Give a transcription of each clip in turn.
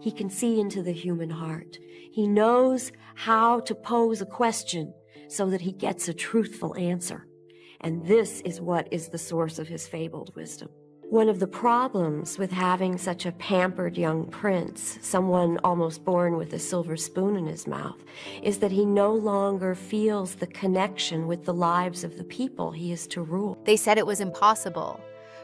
He can see into the human heart. He knows how to pose a question so that he gets a truthful answer. And this is what is the source of his fabled wisdom. One of the problems with having such a pampered young prince, someone almost born with a silver spoon in his mouth, is that he no longer feels the connection with the lives of the people he is to rule. They said it was impossible.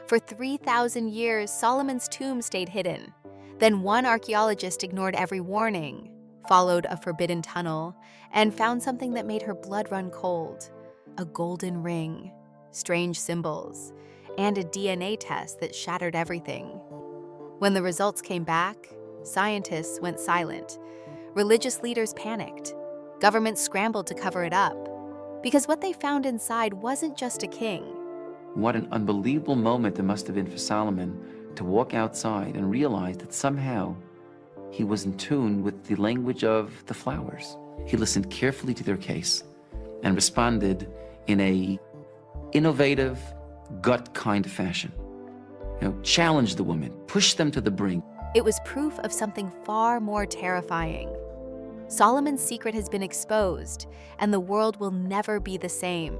For 3,000 years, Solomon's tomb stayed hidden. Then one archaeologist ignored every warning, followed a forbidden tunnel, and found something that made her blood run cold: a golden ring, strange symbols, and a DNA test that shattered everything. When the results came back, scientists went silent. Religious leaders panicked. Governments scrambled to cover it up, because what they found inside wasn't just a king. What an unbelievable moment it must have been for Solomon to walk outside and realize that somehow he was in tune with the language of the flowers. He listened carefully to their case and responded in a innovative, gut kind of fashion. Challenged the women, pushed them to the brink. It was proof of something far more terrifying. Solomon's secret has been exposed, and the world will never be the same.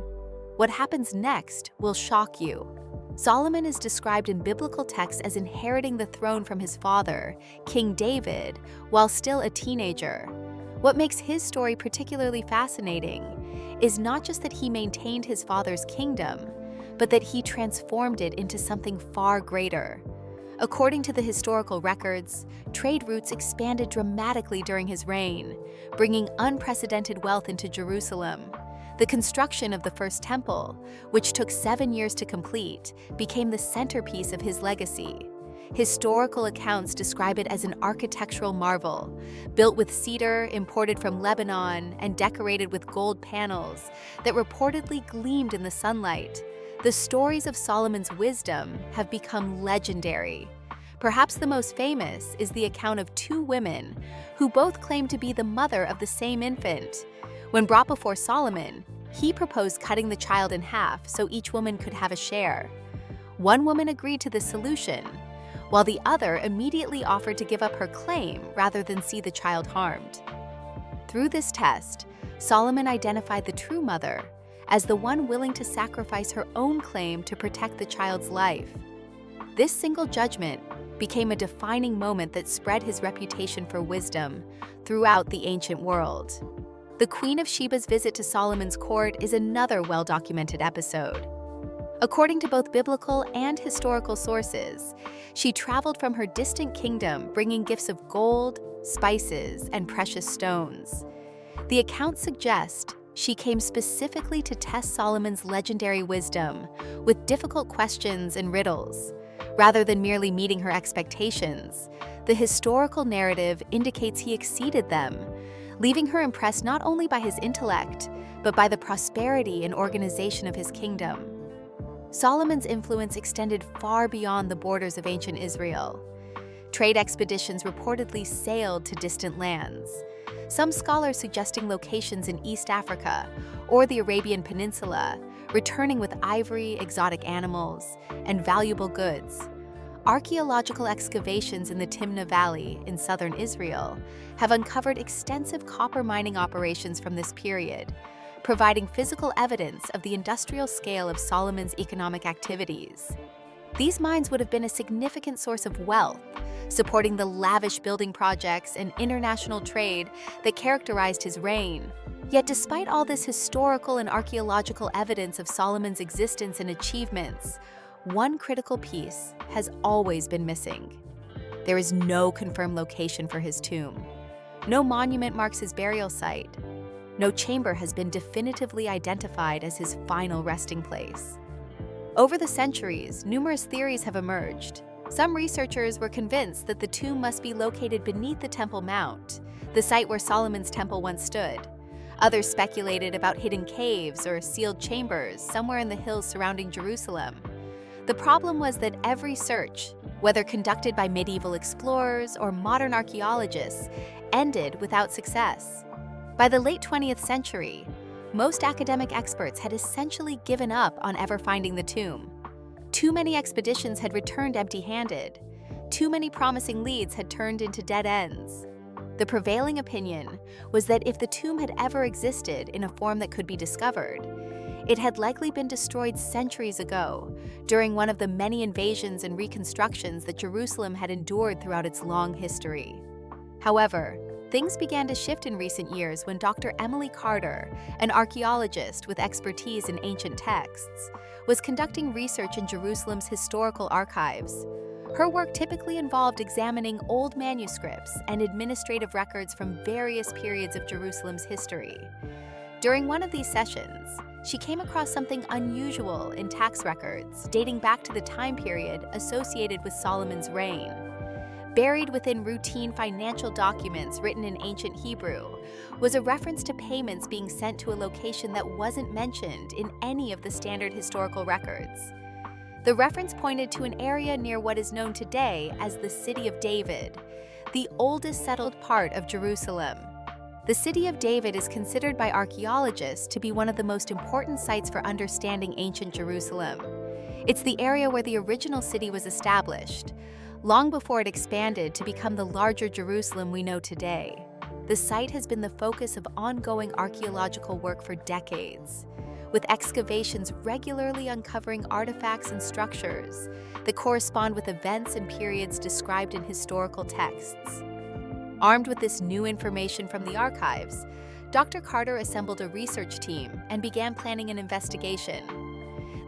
What happens next will shock you. Solomon is described in biblical texts as inheriting the throne from his father, King David, while still a teenager. What makes his story particularly fascinating is not just that he maintained his father's kingdom, but that he transformed it into something far greater. According to the historical records, trade routes expanded dramatically during his reign, bringing unprecedented wealth into Jerusalem. The construction of the first temple, which took 7 years to complete, became the centerpiece of his legacy. Historical accounts describe it as an architectural marvel, built with cedar imported from Lebanon and decorated with gold panels that reportedly gleamed in the sunlight. The stories of Solomon's wisdom have become legendary. Perhaps the most famous is the account of two women who both claim to be the mother of the same infant. When brought before Solomon, he proposed cutting the child in half so each woman could have a share. One woman agreed to this solution, while the other immediately offered to give up her claim rather than see the child harmed. Through this test, Solomon identified the true mother as the one willing to sacrifice her own claim to protect the child's life. This single judgment became a defining moment that spread his reputation for wisdom throughout the ancient world. The Queen of Sheba's visit to Solomon's court is another well-documented episode. According to both biblical and historical sources, she traveled from her distant kingdom bringing gifts of gold, spices, and precious stones. The accounts suggest she came specifically to test Solomon's legendary wisdom with difficult questions and riddles. Rather than merely meeting her expectations, the historical narrative indicates he exceeded them, leaving her impressed not only by his intellect, but by the prosperity and organization of his kingdom. Solomon's influence extended far beyond the borders of ancient Israel. Trade expeditions reportedly sailed to distant lands, some scholars suggesting locations in East Africa or the Arabian Peninsula, returning with ivory, exotic animals, and valuable goods. Archaeological excavations in the Timna Valley in southern Israel have uncovered extensive copper mining operations from this period, providing physical evidence of the industrial scale of Solomon's economic activities. These mines would have been a significant source of wealth, supporting the lavish building projects and international trade that characterized his reign. Yet despite all this historical and archaeological evidence of Solomon's existence and achievements, one critical piece has always been missing. There is no confirmed location for his tomb. No monument marks his burial site. No chamber has been definitively identified as his final resting place. Over the centuries, numerous theories have emerged. Some researchers were convinced that the tomb must be located beneath the Temple Mount, the site where Solomon's temple once stood. Others speculated about hidden caves or sealed chambers somewhere in the hills surrounding Jerusalem. The problem was that every search, whether conducted by medieval explorers or modern archaeologists, ended without success. By the late 20th century, most academic experts had essentially given up on ever finding the tomb. Too many expeditions had returned empty-handed. too many promising leads had turned into dead ends. The prevailing opinion was that if the tomb had ever existed in a form that could be discovered, it had likely been destroyed centuries ago during one of the many invasions and reconstructions that Jerusalem had endured throughout its long history. However, things began to shift in recent years when Dr. Emily Carter, an archaeologist with expertise in ancient texts, was conducting research in Jerusalem's historical archives. Her work typically involved examining old manuscripts and administrative records from various periods of Jerusalem's history. During one of these sessions, she came across something unusual in tax records dating back to the time period associated with Solomon's reign. Buried within routine financial documents written in ancient Hebrew was a reference to payments being sent to a location that wasn't mentioned in any of the standard historical records. The reference pointed to an area near what is known today as the City of David, the oldest settled part of Jerusalem. The City of David is considered by archaeologists to be one of the most important sites for understanding ancient Jerusalem. It's the area where the original city was established, long before it expanded to become the larger Jerusalem we know today. The site has been the focus of ongoing archaeological work for decades, with excavations regularly uncovering artifacts and structures that correspond with events and periods described in historical texts. Armed with this new information from the archives, Dr. Carter assembled a research team and began planning an investigation.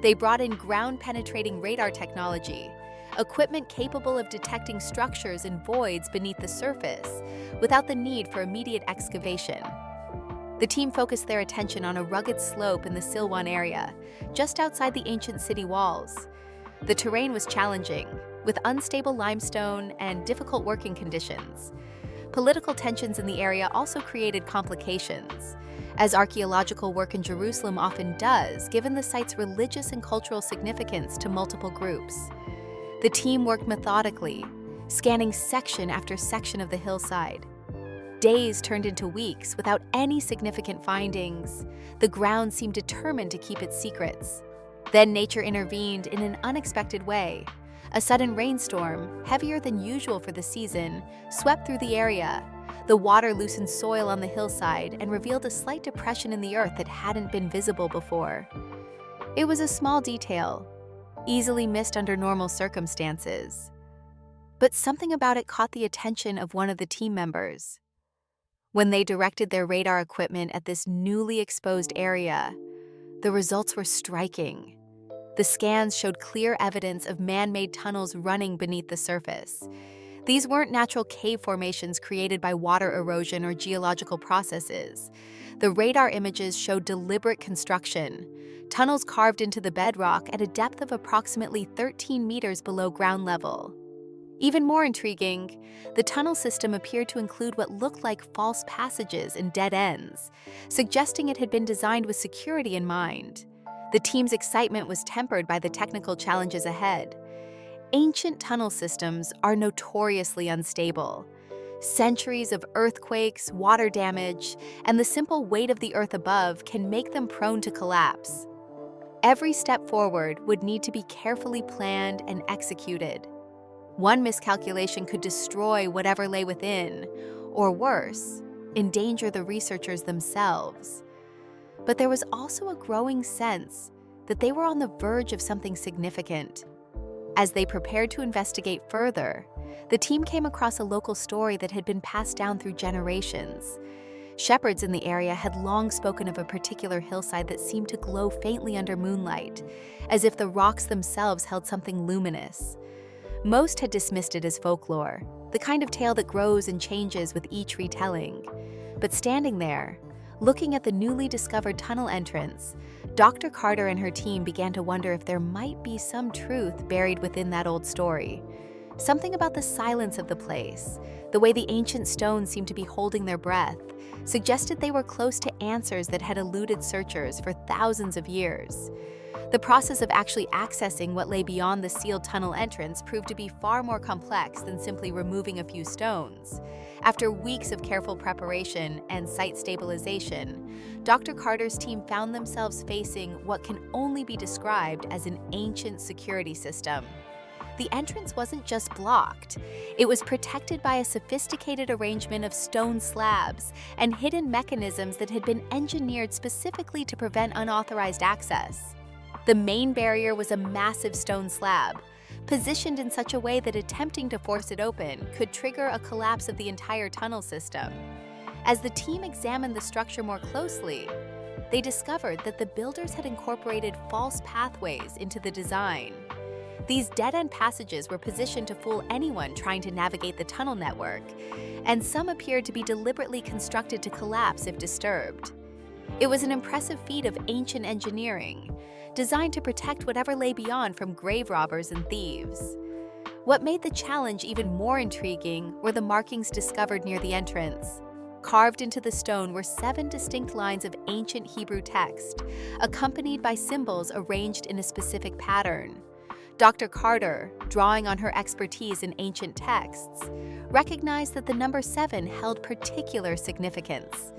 They brought in ground-penetrating radar technology, equipment capable of detecting structures and voids beneath the surface without the need for immediate excavation. The team focused their attention on a rugged slope in the Silwan area, just outside the ancient city walls. The terrain was challenging, with unstable limestone and difficult working conditions. Political tensions in the area also created complications, as archaeological work in Jerusalem often does, given the site's religious and cultural significance to multiple groups. The team worked methodically, scanning section after section of the hillside. Days turned into weeks without any significant findings. The ground seemed determined to keep its secrets. Then nature intervened in an unexpected way. A sudden rainstorm, heavier than usual for the season, swept through the area. The water loosened soil on the hillside and revealed a slight depression in the earth that hadn't been visible before. It was a small detail, easily missed under normal circumstances. But something about it caught the attention of one of the team members. When they directed their radar equipment at this newly exposed area, the results were striking. The scans showed clear evidence of man-made tunnels running beneath the surface. These weren't natural cave formations created by water erosion or geological processes. The radar images showed deliberate construction, tunnels carved into the bedrock at a depth of approximately 13 meters below ground level. Even more intriguing, the tunnel system appeared to include what looked like false passages and dead ends, suggesting it had been designed with security in mind. The team's excitement was tempered by the technical challenges ahead. Ancient tunnel systems are notoriously unstable. Centuries of earthquakes, water damage, and the simple weight of the earth above can make them prone to collapse. Every step forward would need to be carefully planned and executed. One miscalculation could destroy whatever lay within, or worse, endanger the researchers themselves. But there was also a growing sense that they were on the verge of something significant. As they prepared to investigate further, the team came across a local story that had been passed down through generations. Shepherds in the area had long spoken of a particular hillside that seemed to glow faintly under moonlight, as if the rocks themselves held something luminous. Most had dismissed it as folklore, the kind of tale that grows and changes with each retelling. But standing there, looking at the newly discovered tunnel entrance, Dr. Carter and her team began to wonder if there might be some truth buried within that old story. Something about the silence of the place, the way the ancient stones seemed to be holding their breath, suggested they were close to answers that had eluded searchers for thousands of years. The process of actually accessing what lay beyond the sealed tunnel entrance proved to be far more complex than simply removing a few stones. After weeks of careful preparation and site stabilization, Dr. Carter's team found themselves facing what can only be described as an ancient security system. the entrance wasn't just blocked. It was protected by a sophisticated arrangement of stone slabs and hidden mechanisms that had been engineered specifically to prevent unauthorized access. The main barrier was a massive stone slab, positioned in such a way that attempting to force it open could trigger a collapse of the entire tunnel system. As the team examined the structure more closely, they discovered that the builders had incorporated false pathways into the design. These dead-end passages were positioned to fool anyone trying to navigate the tunnel network, and some appeared to be deliberately constructed to collapse if disturbed. It was an impressive feat of ancient engineering, designed to protect whatever lay beyond from grave robbers and thieves. What made the challenge even more intriguing were the markings discovered near the entrance. Carved into the stone were 7 distinct lines of ancient Hebrew text, accompanied by symbols arranged in a specific pattern. Dr. Carter, drawing on her expertise in ancient texts, recognized that the number 7 held particular significance.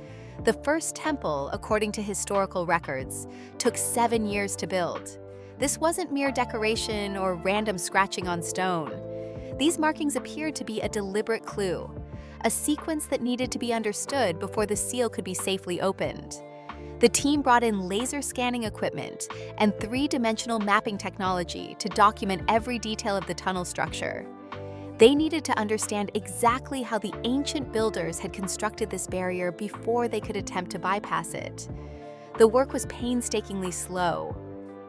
The first temple, according to historical records, took 7 years to build. This wasn't mere decoration or random scratching on stone. These markings appeared to be a deliberate clue, a sequence that needed to be understood before the seal could be safely opened. The team brought in laser scanning equipment and 3-dimensional mapping technology to document every detail of the tunnel structure. They needed to understand exactly how the ancient builders had constructed this barrier before they could attempt to bypass it. The work was painstakingly slow.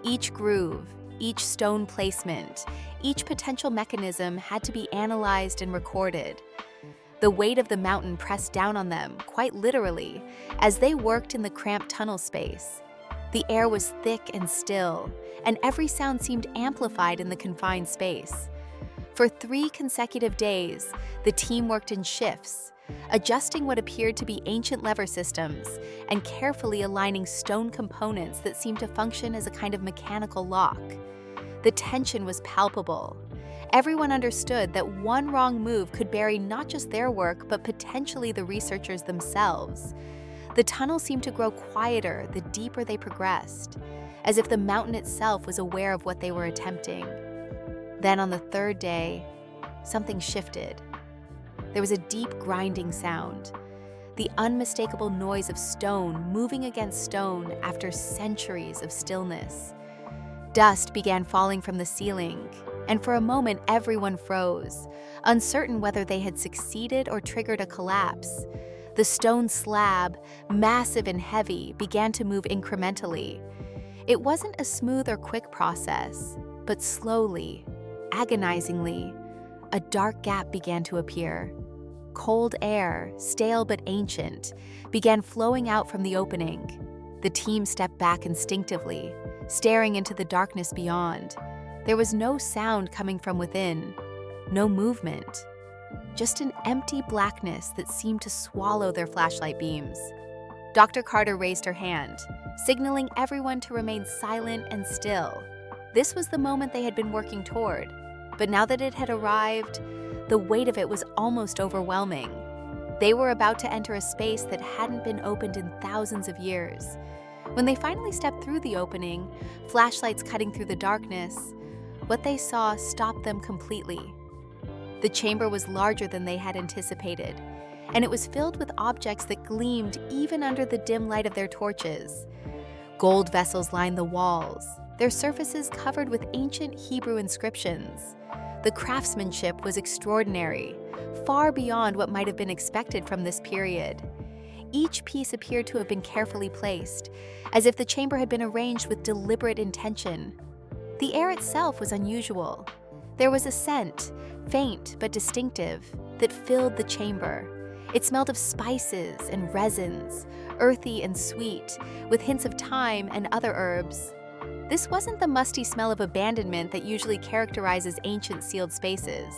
Each groove, each stone placement, each potential mechanism had to be analyzed and recorded. The weight of the mountain pressed down on them, quite literally, as they worked in the cramped tunnel space. The air was thick and still, and every sound seemed amplified in the confined space. For 3 consecutive days, the team worked in shifts, adjusting what appeared to be ancient lever systems and carefully aligning stone components that seemed to function as a kind of mechanical lock. The tension was palpable. Everyone understood that one wrong move could bury not just their work, but potentially the researchers themselves. The tunnel seemed to grow quieter the deeper they progressed, as if the mountain itself was aware of what they were attempting. Then on the 3rd day, something shifted. There was a deep grinding sound, the unmistakable noise of stone moving against stone after centuries of stillness. Dust began falling from the ceiling, and for a moment everyone froze, uncertain whether they had succeeded or triggered a collapse. The stone slab, massive and heavy, began to move incrementally. It wasn't a smooth or quick process, but slowly, agonizingly, a dark gap began to appear. Cold air, stale but ancient, began flowing out from the opening. The team stepped back instinctively, staring into the darkness beyond. There was no sound coming from within, no movement, just an empty blackness that seemed to swallow their flashlight beams. Dr. Carter raised her hand, signaling everyone to remain silent and still. This was the moment they had been working toward, but now that it had arrived, the weight of it was almost overwhelming. They were about to enter a space that hadn't been opened in thousands of years. When they finally stepped through the opening, flashlights cutting through the darkness, what they saw stopped them completely. The chamber was larger than they had anticipated, and it was filled with objects that gleamed even under the dim light of their torches. Gold vessels lined the walls, their surfaces covered with ancient Hebrew inscriptions. The craftsmanship was extraordinary, far beyond what might have been expected from this period. Each piece appeared to have been carefully placed, as if the chamber had been arranged with deliberate intention. The air itself was unusual. There was a scent, faint but distinctive, that filled the chamber. It smelled of spices and resins, earthy and sweet, with hints of thyme and other herbs. This wasn't the musty smell of abandonment that usually characterizes ancient sealed spaces.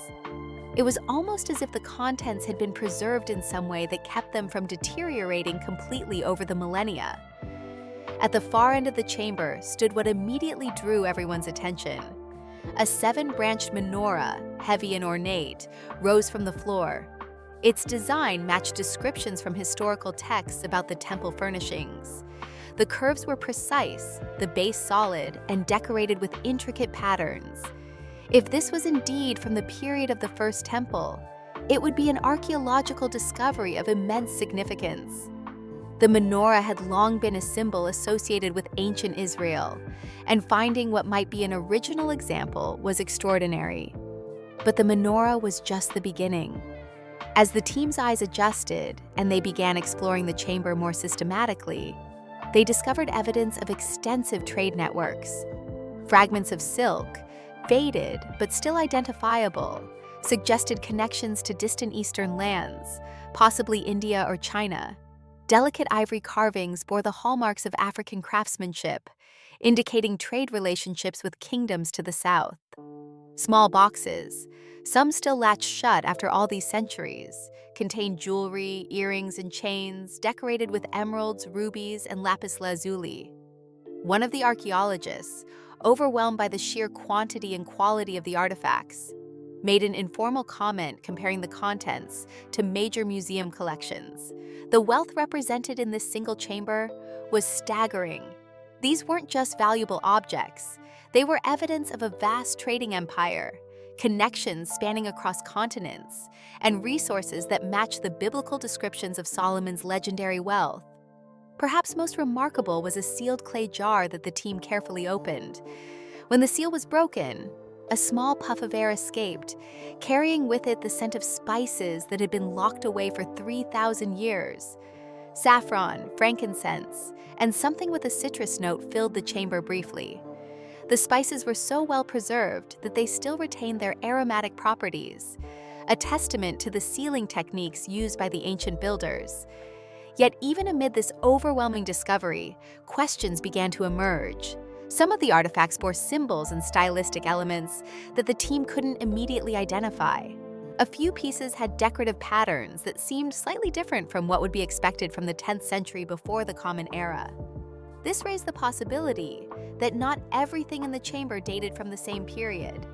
It was almost as if the contents had been preserved in some way that kept them from deteriorating completely over the millennia. At the far end of the chamber stood what immediately drew everyone's attention. A 7-branched menorah, heavy and ornate, rose from the floor. Its design matched descriptions from historical texts about the temple furnishings. The curves were precise, the base solid, and decorated with intricate patterns. If this was indeed from the period of the First Temple, it would be an archaeological discovery of immense significance. The menorah had long been a symbol associated with ancient Israel, and finding what might be an original example was extraordinary. But the menorah was just the beginning. As the team's eyes adjusted and they began exploring the chamber more systematically, they discovered evidence of extensive trade networks. Fragments of silk, faded but still identifiable, suggested connections to distant eastern lands, possibly India or China. Delicate ivory carvings bore the hallmarks of African craftsmanship, indicating trade relationships with kingdoms to the south. Small boxes, some still latched shut after all these centuries, contained jewelry, earrings, and chains decorated with emeralds, rubies, and lapis lazuli. One of the archaeologists, overwhelmed by the sheer quantity and quality of the artifacts, made an informal comment comparing the contents to major museum collections. The wealth represented in this single chamber was staggering. These weren't just valuable objects. They were evidence of a vast trading empire, connections spanning across continents, and resources that matched the biblical descriptions of Solomon's legendary wealth. Perhaps most remarkable was a sealed clay jar that the team carefully opened. When the seal was broken, a small puff of air escaped, carrying with it the scent of spices that had been locked away for 3,000 years. Saffron, frankincense, and something with a citrus note filled the chamber briefly. The spices were so well preserved that they still retained their aromatic properties, a testament to the sealing techniques used by the ancient builders. Yet even amid this overwhelming discovery, questions began to emerge. Some of the artifacts bore symbols and stylistic elements that the team couldn't immediately identify. A few pieces had decorative patterns that seemed slightly different from what would be expected from the 10th century before the Common Era. This raised the possibility that not everything in the chamber dated from the same period.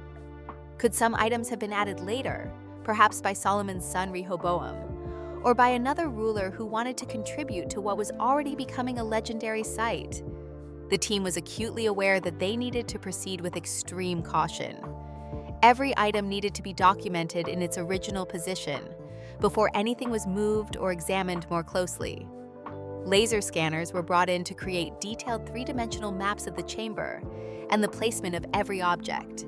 Could some items have been added later, perhaps by Solomon's son Rehoboam, or by another ruler who wanted to contribute to what was already becoming a legendary site? The team was acutely aware that they needed to proceed with extreme caution. Every item needed to be documented in its original position before anything was moved or examined more closely. Laser scanners were brought in to create detailed three-dimensional maps of the chamber and the placement of every object.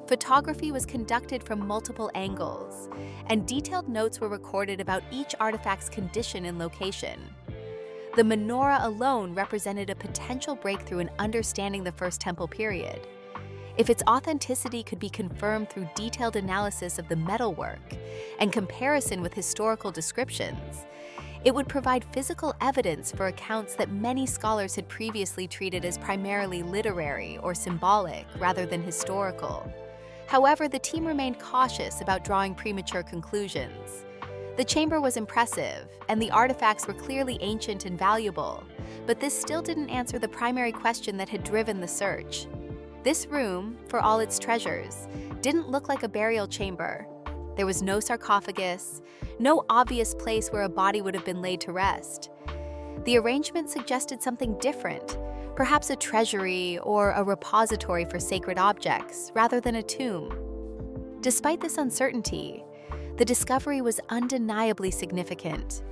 Photography was conducted from multiple angles, and detailed notes were recorded about each artifact's condition and location. The menorah alone represented a potential breakthrough in understanding the First Temple period. If its authenticity could be confirmed through detailed analysis of the metalwork and comparison with historical descriptions, it would provide physical evidence for accounts that many scholars had previously treated as primarily literary or symbolic rather than historical. However, the team remained cautious about drawing premature conclusions. The chamber was impressive, and the artifacts were clearly ancient and valuable, but this still didn't answer the primary question that had driven the search. This room, for all its treasures, didn't look like a burial chamber. There was no sarcophagus, no obvious place where a body would have been laid to rest. The arrangement suggested something different, perhaps a treasury or a repository for sacred objects, rather than a tomb. Despite this uncertainty, the discovery was undeniably significant.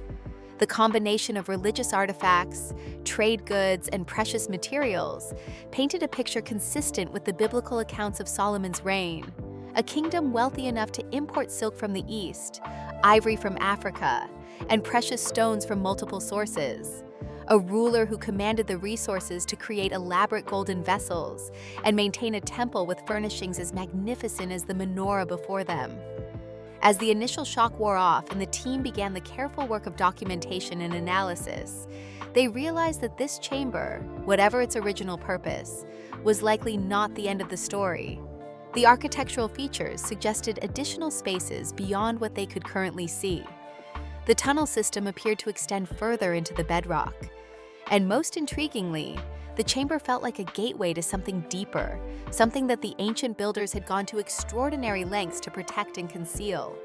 The combination of religious artifacts, trade goods, and precious materials painted a picture consistent with the biblical accounts of Solomon's reign, a kingdom wealthy enough to import silk from the east, ivory from Africa, and precious stones from multiple sources. A ruler who commanded the resources to create elaborate golden vessels and maintain a temple with furnishings as magnificent as the menorah before them. As the initial shock wore off and the team began the careful work of documentation and analysis, they realized that this chamber, whatever its original purpose, was likely not the end of the story. The architectural features suggested additional spaces beyond what they could currently see. The tunnel system appeared to extend further into the bedrock. And most intriguingly, the chamber felt like a gateway to something deeper, something that the ancient builders had gone to extraordinary lengths to protect and conceal.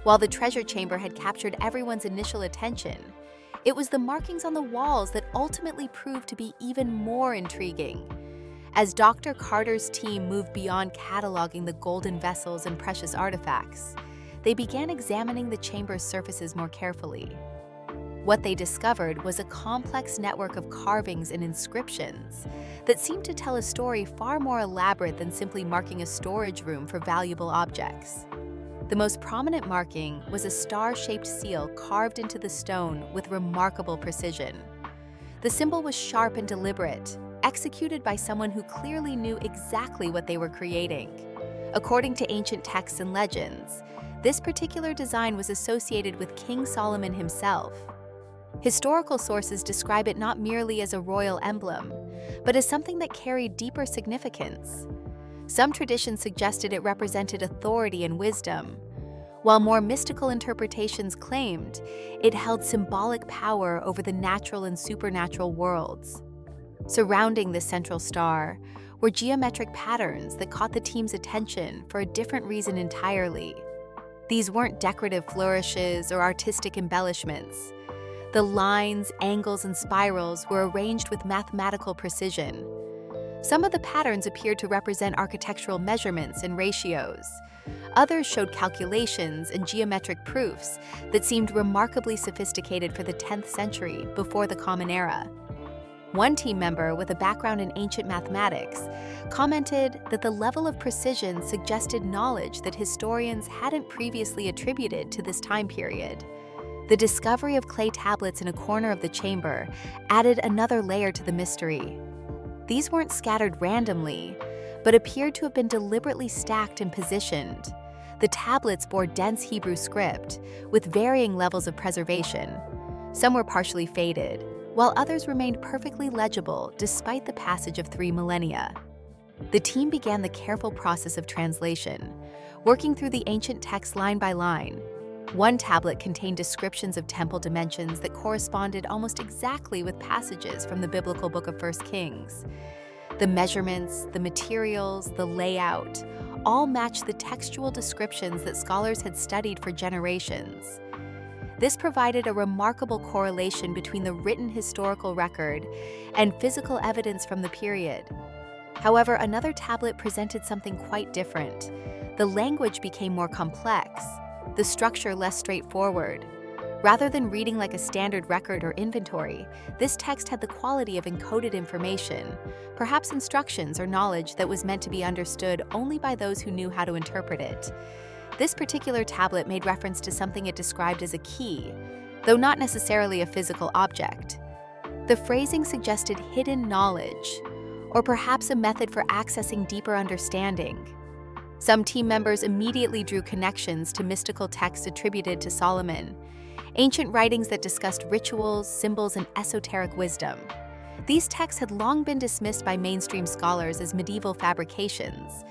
While the treasure chamber had captured everyone's initial attention, it was the markings on the walls that ultimately proved to be even more intriguing. As Dr. Carter's team moved beyond cataloging the golden vessels and precious artifacts, they began examining the chamber's surfaces more carefully. What they discovered was a complex network of carvings and inscriptions that seemed to tell a story far more elaborate than simply marking a storage room for valuable objects. The most prominent marking was a star-shaped seal carved into the stone with remarkable precision. The symbol was sharp and deliberate, executed by someone who clearly knew exactly what they were creating. According to ancient texts and legends, this particular design was associated with King Solomon himself. Historical sources describe it not merely as a royal emblem, but as something that carried deeper significance. Some traditions suggested it represented authority and wisdom, while more mystical interpretations claimed it held symbolic power over the natural and supernatural worlds. Surrounding this central star were geometric patterns that caught the team's attention for a different reason entirely. These weren't decorative flourishes or artistic embellishments. The lines, angles, and spirals were arranged with mathematical precision. Some of the patterns appeared to represent architectural measurements and ratios. Others showed calculations and geometric proofs that seemed remarkably sophisticated for the 10th century before the Common Era. One team member with a background in ancient mathematics commented that the level of precision suggested knowledge that historians hadn't previously attributed to this time period. The discovery of clay tablets in a corner of the chamber added another layer to the mystery. These weren't scattered randomly, but appeared to have been deliberately stacked and positioned. The tablets bore dense Hebrew script, with varying levels of preservation. Some were partially faded, while others remained perfectly legible despite the passage of 3 millennia. The team began the careful process of translation, working through the ancient text line by line. One tablet contained descriptions of temple dimensions that corresponded almost exactly with passages from the biblical book of 1 Kings. The measurements, the materials, the layout, all matched the textual descriptions that scholars had studied for generations. This provided a remarkable correlation between the written historical record and physical evidence from the period. However, another tablet presented something quite different. The language became more complex, the structure less straightforward. Rather than reading like a standard record or inventory, this text had the quality of encoded information, perhaps instructions or knowledge that was meant to be understood only by those who knew how to interpret it. This particular tablet made reference to something it described as a key, though not necessarily a physical object. The phrasing suggested hidden knowledge, or perhaps a method for accessing deeper understanding. Some team members immediately drew connections to mystical texts attributed to Solomon, ancient writings that discussed rituals, symbols, and esoteric wisdom. These texts had long been dismissed by mainstream scholars as medieval fabrications,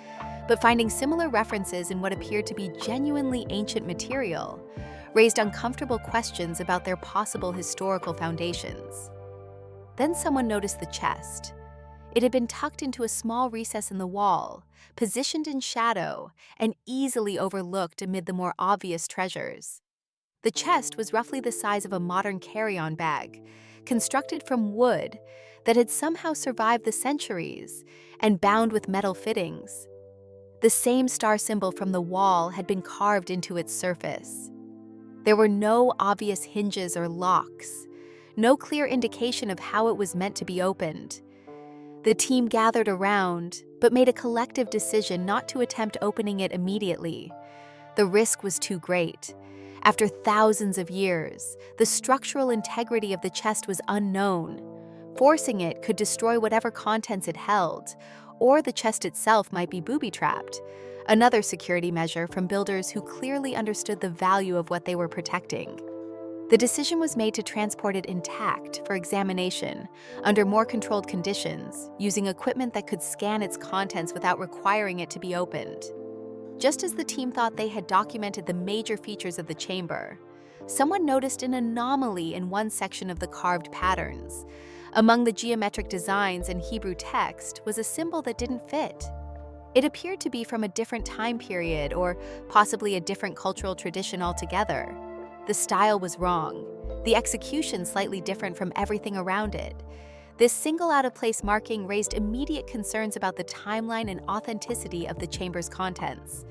but finding similar references in what appeared to be genuinely ancient material raised uncomfortable questions about their possible historical foundations. Then someone noticed the chest. It had been tucked into a small recess in the wall, positioned in shadow, and easily overlooked amid the more obvious treasures. The chest was roughly the size of a modern carry-on bag, constructed from wood that had somehow survived the centuries and bound with metal fittings. The same star symbol from the wall had been carved into its surface. There were no obvious hinges or locks, no clear indication of how it was meant to be opened. The team gathered around, but made a collective decision not to attempt opening it immediately. The risk was too great. After thousands of years, the structural integrity of the chest was unknown. Forcing it could destroy whatever contents it held, or the chest itself might be booby-trapped, another security measure from builders who clearly understood the value of what they were protecting. The decision was made to transport it intact for examination under more controlled conditions, using equipment that could scan its contents without requiring it to be opened. Just as the team thought they had documented the major features of the chamber, someone noticed an anomaly in one section of the carved patterns. Among the geometric designs in Hebrew text was a symbol that didn't fit. It appeared to be from a different time period or possibly a different cultural tradition altogether. The style was wrong, the execution slightly different from everything around it. This single out-of-place marking raised immediate concerns about the timeline and authenticity of the chamber's contents.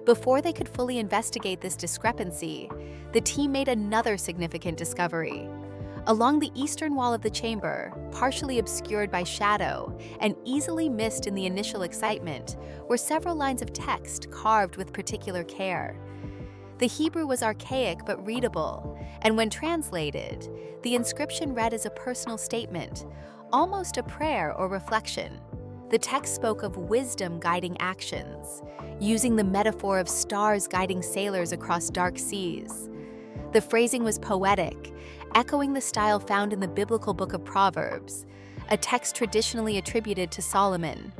Before they could fully investigate this discrepancy, the team made another significant discovery. Along the eastern wall of the chamber, partially obscured by shadow and easily missed in the initial excitement, were several lines of text carved with particular care. The Hebrew was archaic but readable, and when translated, the inscription read as a personal statement, almost a prayer or reflection. The text spoke of wisdom guiding actions, using the metaphor of stars guiding sailors across dark seas. The phrasing was poetic, echoing the style found in the biblical book of Proverbs, a text traditionally attributed to Solomon.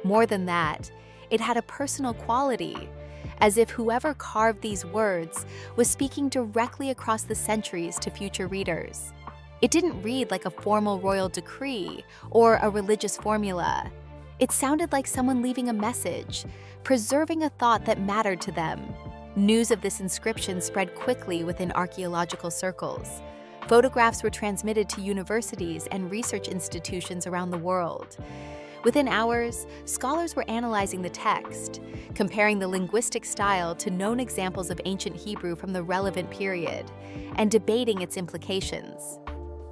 More than that, it had a personal quality, as if whoever carved these words was speaking directly across the centuries to future readers. It didn't read like a formal royal decree or a religious formula. It sounded like someone leaving a message, preserving a thought that mattered to them. News of this inscription spread quickly within archaeological circles. Photographs were transmitted to universities and research institutions around the world. Within hours, scholars were analyzing the text, comparing the linguistic style to known examples of ancient Hebrew from the relevant period, and debating its implications.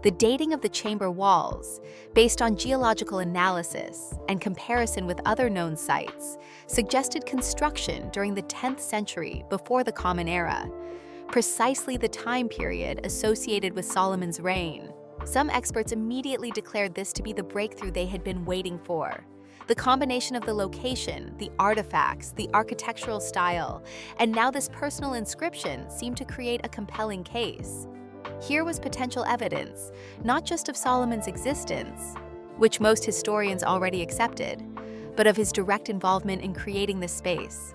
The dating of the chamber walls, based on geological analysis and comparison with other known sites, suggested construction during the 10th century before the Common Era, precisely the time period associated with Solomon's reign. Some experts immediately declared this to be the breakthrough they had been waiting for. The combination of the location, the artifacts, the architectural style, and now this personal inscription seemed to create a compelling case. Here was potential evidence, not just of Solomon's existence, which most historians already accepted, but of his direct involvement in creating the space.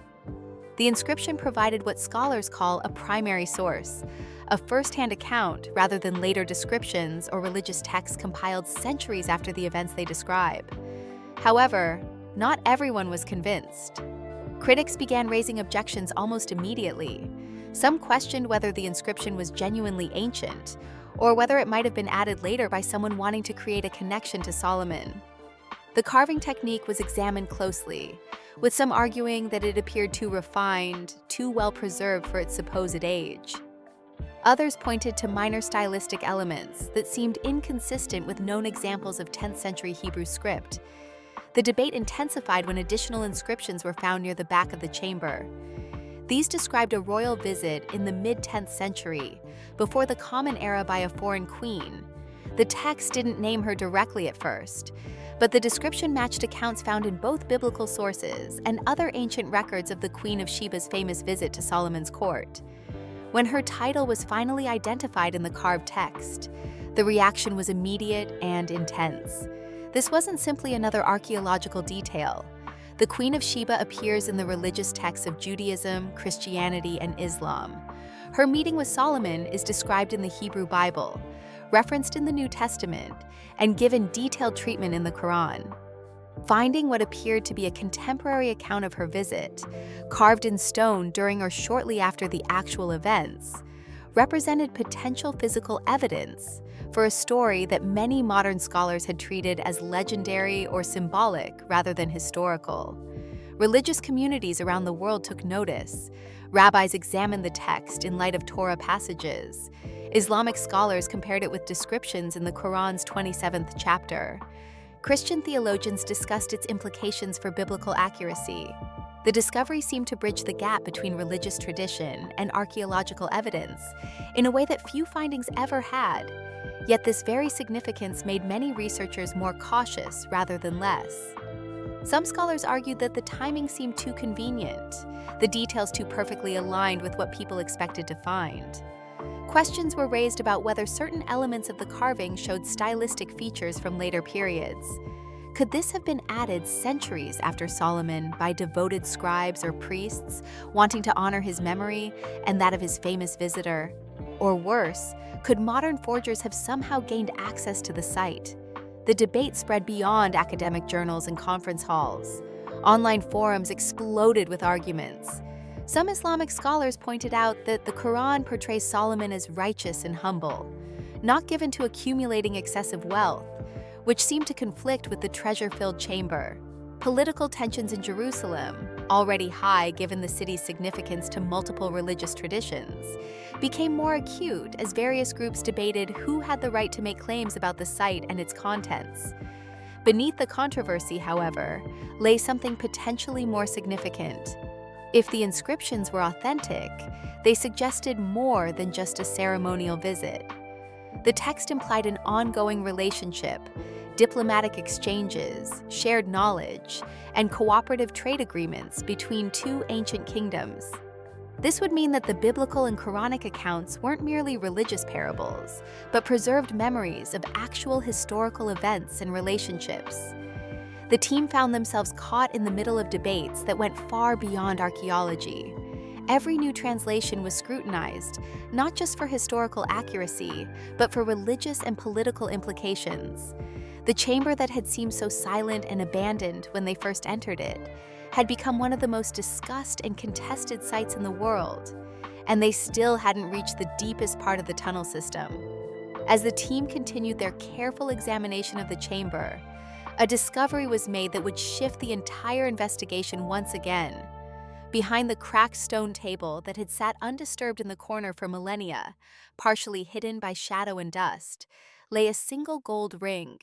The inscription provided what scholars call a primary source, a first-hand account rather than later descriptions or religious texts compiled centuries after the events they describe. However, not everyone was convinced. Critics began raising objections almost immediately. Some questioned whether the inscription was genuinely ancient, or whether it might have been added later by someone wanting to create a connection to Solomon. The carving technique was examined closely, with some arguing that it appeared too refined, too well preserved for its supposed age. Others pointed to minor stylistic elements that seemed inconsistent with known examples of 10th century Hebrew script. The debate intensified when additional inscriptions were found near the back of the chamber. These described a royal visit in the mid-10th century, before the Common Era by a foreign queen. The text didn't name her directly at first, but the description matched accounts found in both biblical sources and other ancient records of the Queen of Sheba's famous visit to Solomon's court. When her title was finally identified in the carved text, the reaction was immediate and intense. This wasn't simply another archaeological detail. The Queen of Sheba appears in the religious texts of Judaism, Christianity, and Islam. Her meeting with Solomon is described in the Hebrew Bible, referenced in the New Testament, and given detailed treatment in the Quran. Finding what appeared to be a contemporary account of her visit, carved in stone during or shortly after the actual events, represented potential physical evidence for a story that many modern scholars had treated as legendary or symbolic rather than historical. Religious communities around the world took notice. Rabbis examined the text in light of Torah passages. Islamic scholars compared it with descriptions in the Quran's 27th chapter. Christian theologians discussed its implications for biblical accuracy. The discovery seemed to bridge the gap between religious tradition and archaeological evidence in a way that few findings ever had. Yet this very significance made many researchers more cautious rather than less. Some scholars argued that the timing seemed too convenient, the details too perfectly aligned with what people expected to find. Questions were raised about whether certain elements of the carving showed stylistic features from later periods. Could this have been added centuries after Solomon by devoted scribes or priests wanting to honor his memory and that of his famous visitor? Or worse, could modern forgers have somehow gained access to the site? The debate spread beyond academic journals and conference halls. Online forums exploded with arguments. Some Islamic scholars pointed out that the Quran portrays Solomon as righteous and humble, not given to accumulating excessive wealth, which seemed to conflict with the treasure-filled chamber. Political tensions in Jerusalem, already high given the city's significance to multiple religious traditions, became more acute as various groups debated who had the right to make claims about the site and its contents. Beneath the controversy, however, lay something potentially more significant. If the inscriptions were authentic, they suggested more than just a ceremonial visit. The text implied an ongoing relationship, diplomatic exchanges, shared knowledge, and cooperative trade agreements between two ancient kingdoms. This would mean that the biblical and Quranic accounts weren't merely religious parables, but preserved memories of actual historical events and relationships. The team found themselves caught in the middle of debates that went far beyond archaeology. Every new translation was scrutinized, not just for historical accuracy, but for religious and political implications. The chamber that had seemed so silent and abandoned when they first entered it had become one of the most discussed and contested sites in the world, and they still hadn't reached the deepest part of the tunnel system. As the team continued their careful examination of the chamber, a discovery was made that would shift the entire investigation once again. Behind the cracked stone table that had sat undisturbed in the corner for millennia, partially hidden by shadow and dust, lay a single gold ring.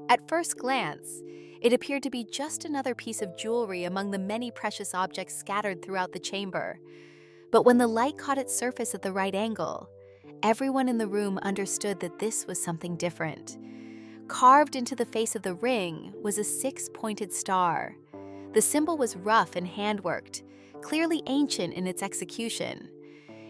At first glance, it appeared to be just another piece of jewelry among the many precious objects scattered throughout the chamber. But when the light caught its surface at the right angle, everyone in the room understood that this was something different. Carved into the face of the ring was a six-pointed star. The symbol was rough and hand-worked, clearly ancient in its execution.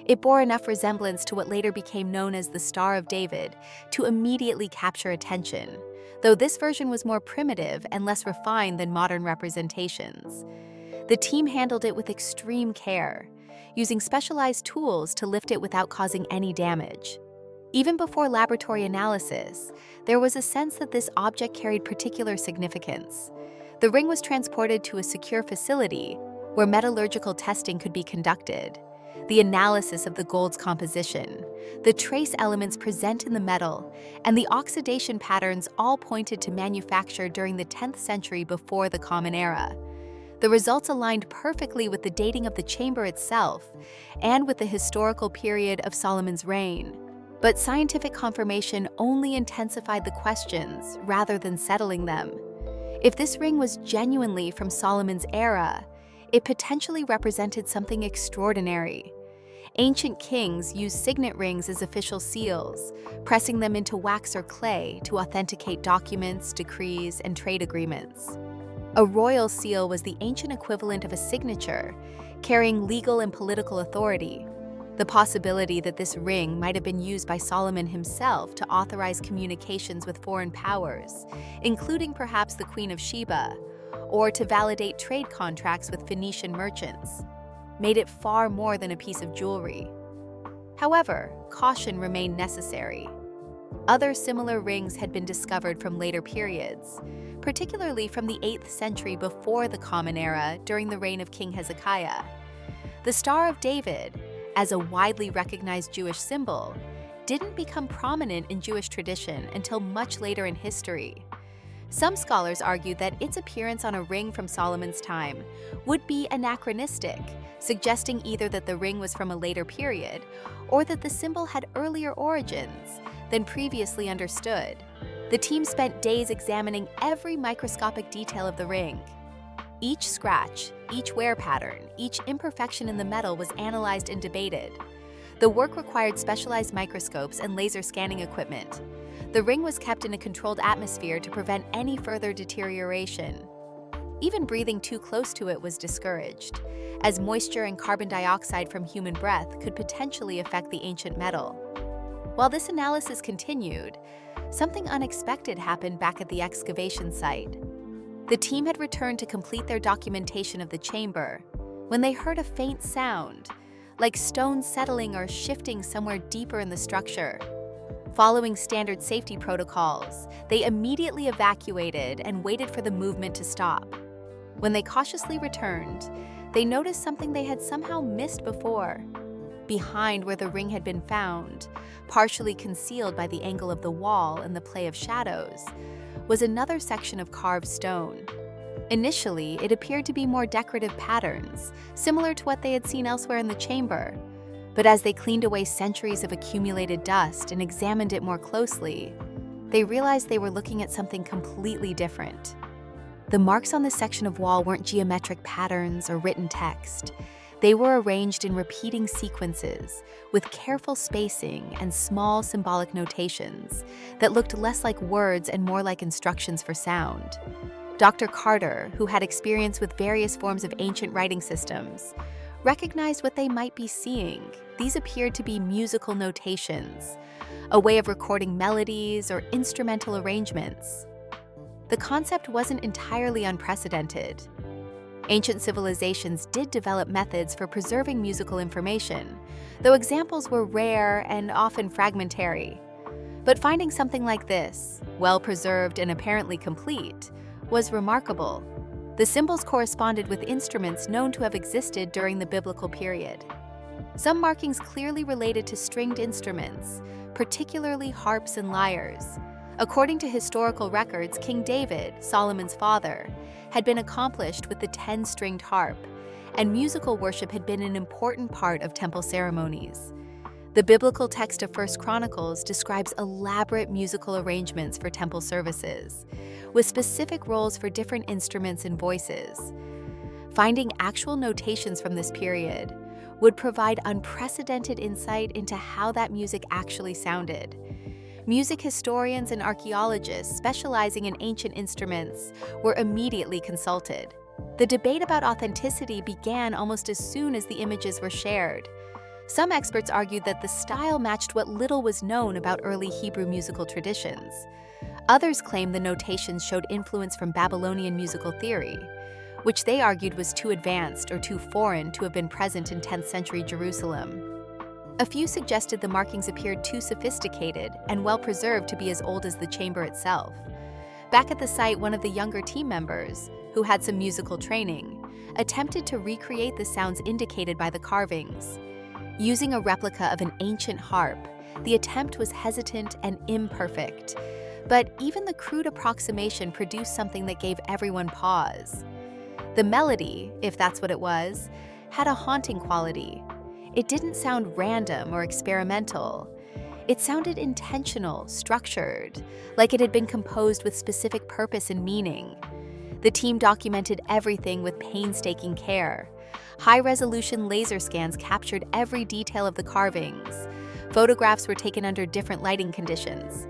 It bore enough resemblance to what later became known as the Star of David to immediately capture attention, though this version was more primitive and less refined than modern representations. The team handled it with extreme care, using specialized tools to lift it without causing any damage. Even before laboratory analysis, there was a sense that this object carried particular significance. The ring was transported to a secure facility where metallurgical testing could be conducted. The analysis of the gold's composition, the trace elements present in the metal, and the oxidation patterns all pointed to manufacture during the 10th century before the Common Era. The results aligned perfectly with the dating of the chamber itself and with the historical period of Solomon's reign. But scientific confirmation only intensified the questions rather than settling them. If this ring was genuinely from Solomon's era, it potentially represented something extraordinary. Ancient kings used signet rings as official seals, pressing them into wax or clay to authenticate documents, decrees, and trade agreements. A royal seal was the ancient equivalent of a signature, carrying legal and political authority. The possibility that this ring might have been used by Solomon himself to authorize communications with foreign powers, including perhaps the Queen of Sheba, or to validate trade contracts with Phoenician merchants, made it far more than a piece of jewelry. However, caution remained necessary. Other similar rings had been discovered from later periods, particularly from the 8th century before the Common Era during the reign of King Hezekiah. The Star of David, as a widely recognized Jewish symbol, didn't become prominent in Jewish tradition until much later in history. Some scholars argue that its appearance on a ring from Solomon's time would be anachronistic, suggesting either that the ring was from a later period or that the symbol had earlier origins than previously understood. The team spent days examining every microscopic detail of the ring. Each scratch, each wear pattern, each imperfection in the metal was analyzed and debated. The work required specialized microscopes and laser scanning equipment. The ring was kept in a controlled atmosphere to prevent any further deterioration. Even breathing too close to it was discouraged, as moisture and carbon dioxide from human breath could potentially affect the ancient metal. While this analysis continued, something unexpected happened back at the excavation site. The team had returned to complete their documentation of the chamber when they heard a faint sound, like stones settling or shifting somewhere deeper in the structure. Following standard safety protocols, they immediately evacuated and waited for the movement to stop. When they cautiously returned, they noticed something they had somehow missed before. behind where the ring had been found, partially concealed by the angle of the wall and the play of shadows, was another section of carved stone. Initially, it appeared to be more decorative patterns, similar to what they had seen elsewhere in the chamber. But as they cleaned away centuries of accumulated dust and examined it more closely, they realized they were looking at something completely different. The marks on this section of wall weren't geometric patterns or written text. They were arranged in repeating sequences with careful spacing and small symbolic notations that looked less like words and more like instructions for sound. Dr. Carter, who had experience with various forms of ancient writing systems, recognized what they might be seeing. These appeared to be musical notations, a way of recording melodies or instrumental arrangements. The concept wasn't entirely unprecedented. Ancient civilizations did develop methods for preserving musical information, though examples were rare and often fragmentary. But finding something like this, well preserved and apparently complete, was remarkable. The symbols corresponded with instruments known to have existed during the biblical period. Some markings clearly related to stringed instruments, particularly harps and lyres. According to historical records, King David, Solomon's father, had been accomplished with the 10-stringed harp, and musical worship had been an important part of temple ceremonies. The biblical text of 1 Chronicles describes elaborate musical arrangements for temple services, with specific roles for different instruments and voices. Finding actual notations from this period would provide unprecedented insight into how that music actually sounded. Music historians and archaeologists specializing in ancient instruments were immediately consulted. The debate about authenticity began almost as soon as the images were shared. Some experts argued that the style matched what little was known about early Hebrew musical traditions. Others claimed the notations showed influence from Babylonian musical theory, which they argued was too advanced or too foreign to have been present in 10th century Jerusalem. A few suggested the markings appeared too sophisticated and well-preserved to be as old as the chamber itself. Back at the site, one of the younger team members, who had some musical training, attempted to recreate the sounds indicated by the carvings. Using a replica of an ancient harp, the attempt was hesitant and imperfect, but even the crude approximation produced something that gave everyone pause. The melody, if that's what it was, had a haunting quality. It didn't sound random or experimental. It sounded intentional, structured, like it had been composed with specific purpose and meaning. The team documented everything with painstaking care. High-resolution laser scans captured every detail of the carvings. Photographs were taken under different lighting conditions.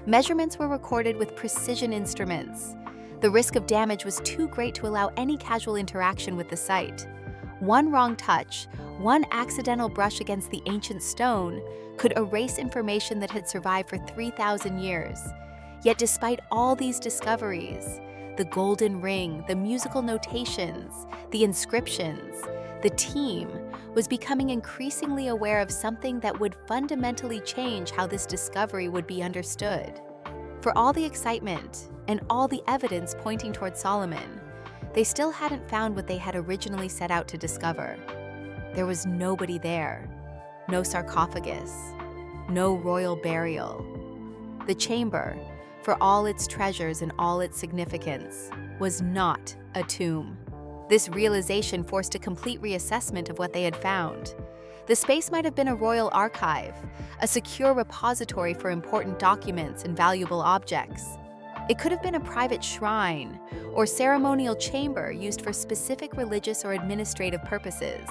Measurements were recorded with precision instruments. The risk of damage was too great to allow any casual interaction with the site. One wrong touch, one accidental brush against the ancient stone, could erase information that had survived for 3,000 years. Yet despite all these discoveries, the golden ring, the musical notations, the inscriptions, the team was becoming increasingly aware of something that would fundamentally change how this discovery would be understood. For all the excitement and all the evidence pointing toward Solomon, they still hadn't found what they had originally set out to discover. There was nobody there, no sarcophagus, no royal burial. The chamber, for all its treasures and all its significance, was not a tomb. This realization forced a complete reassessment of what they had found. The space might have been a royal archive, a secure repository for important documents and valuable objects. It could have been a private shrine or ceremonial chamber used for specific religious or administrative purposes.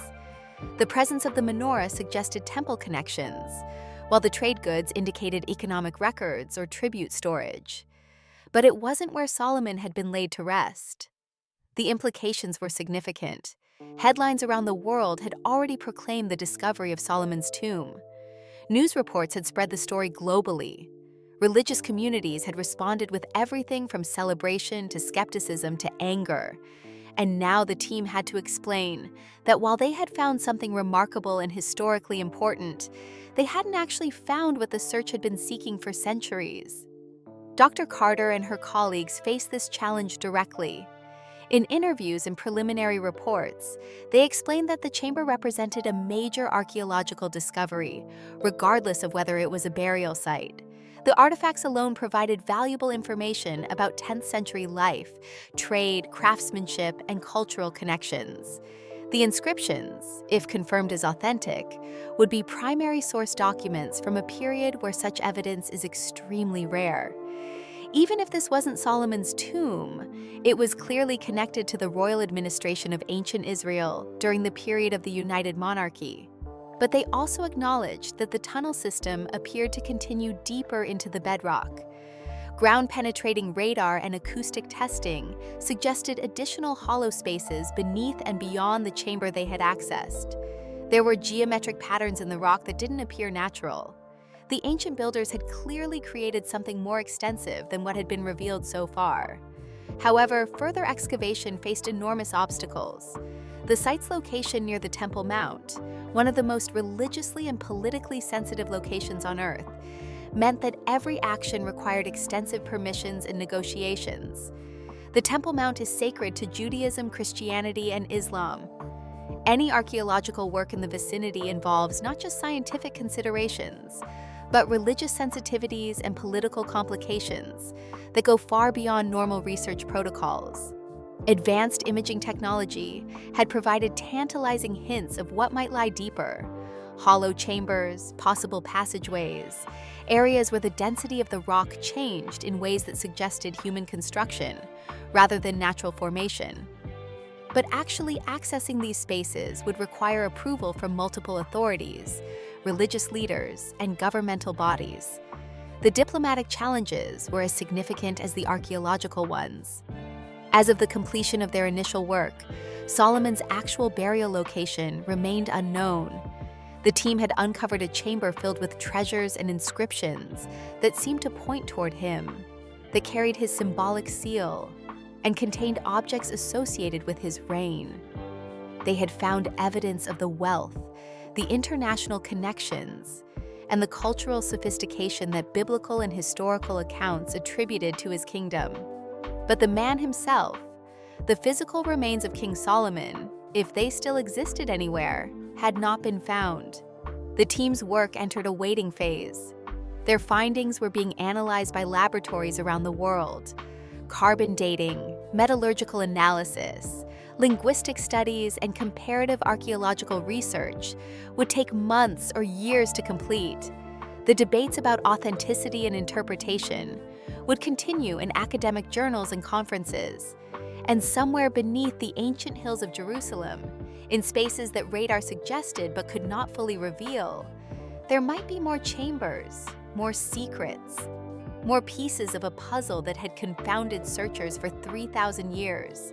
The presence of the menorah suggested temple connections, while the trade goods indicated economic records or tribute storage. But it wasn't where Solomon had been laid to rest. The implications were significant. Headlines around the world had already proclaimed the discovery of Solomon's tomb. News reports had spread the story globally. Religious communities had responded with everything from celebration to skepticism to anger. And now the team had to explain that while they had found something remarkable and historically important, they hadn't actually found what the search had been seeking for centuries. Dr. Carter and her colleagues faced this challenge directly. In interviews and preliminary reports, they explained that the chamber represented a major archaeological discovery, regardless of whether it was a burial site. The artifacts alone provided valuable information about 10th century life, trade, craftsmanship, and cultural connections. The inscriptions, if confirmed as authentic, would be primary source documents from a period where such evidence is extremely rare. Even if this wasn't Solomon's tomb, it was clearly connected to the royal administration of ancient Israel during the period of the United Monarchy. But they also acknowledged that the tunnel system appeared to continue deeper into the bedrock. Ground-penetrating radar and acoustic testing suggested additional hollow spaces beneath and beyond the chamber they had accessed. There were geometric patterns in the rock that didn't appear natural. The ancient builders had clearly created something more extensive than what had been revealed so far. However, further excavation faced enormous obstacles. The site's location near the Temple Mount, one of the most religiously and politically sensitive locations on Earth, meant that every action required extensive permissions and negotiations. The Temple Mount is sacred to Judaism, Christianity, and Islam. Any archaeological work in the vicinity involves not just scientific considerations, but religious sensitivities and political complications that go far beyond normal research protocols. Advanced imaging technology had provided tantalizing hints of what might lie deeper: hollow chambers, possible passageways, areas where the density of the rock changed in ways that suggested human construction rather than natural formation. But actually accessing these spaces would require approval from multiple authorities, religious leaders, and governmental bodies. The diplomatic challenges were as significant as the archaeological ones. As of the completion of their initial work, Solomon's actual burial location remained unknown. The team had uncovered a chamber filled with treasures and inscriptions that seemed to point toward him, that carried his symbolic seal, and contained objects associated with his reign. They had found evidence of the wealth, the international connections, and the cultural sophistication that biblical and historical accounts attributed to his kingdom. But the man himself, the physical remains of King Solomon, if they still existed anywhere, had not been found. The team's work entered a waiting phase. Their findings were being analyzed by laboratories around the world. Carbon dating, metallurgical analysis, linguistic studies, and comparative archaeological research would take months or years to complete. The debates about authenticity and interpretation would continue in academic journals and conferences. And somewhere beneath the ancient hills of Jerusalem, in spaces that radar suggested but could not fully reveal, there might be more chambers, more secrets, more pieces of a puzzle that had confounded searchers for 3,000 years.